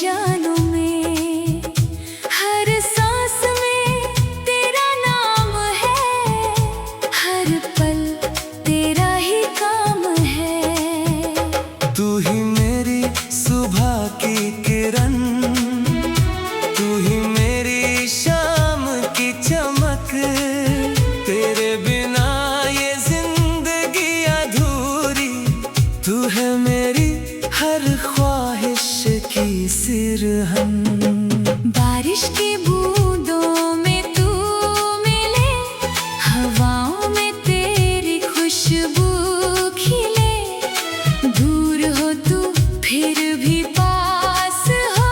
जानों में, हर सांस में तेरा नाम है, हर पल तेरा ही काम है। तू ही मेरी सुबह की किरण, तू ही मेरी शाम की चमक, तेरे बिना ये जिंदगी अधूरी। तू है मेरी हर ख्वाहिश की सिरहन। बारिश की बूंदों में तू मिले, हवाओं में तेरी खुशबू खिले। दूर हो तू फिर भी पास हो,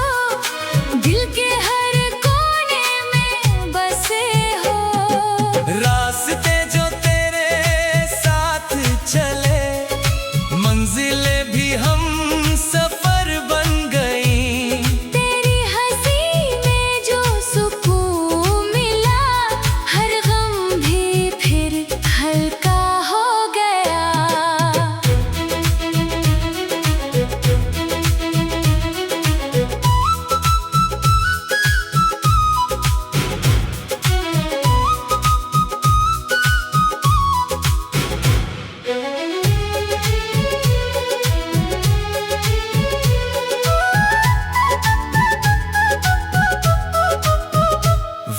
दिल के हर कोने में बसे हो। रास्ते जो तेरे साथ चले, मंजिलें भी हम सफर बन गई। तेरी हंसी में जो सुकून मिला, हर गम भी फिर हल्का हो गया।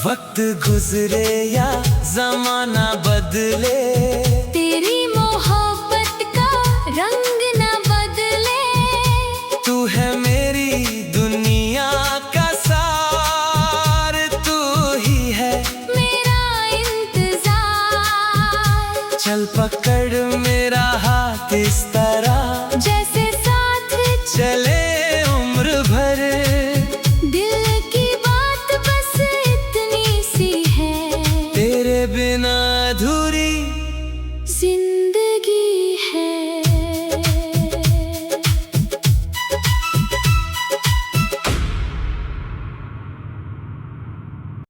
वक्त गुजरे या जमाना बदले, तेरी मोहब्बत का रंग न बदले। तू है मेरी दुनिया का सार, तू ही है मेरा इंतजार। चल पकड़ मेरा हाथ इस तरह, जैसे साथ चले उम्र भर। दिल की बात बस इतनी सी है, तेरे बिना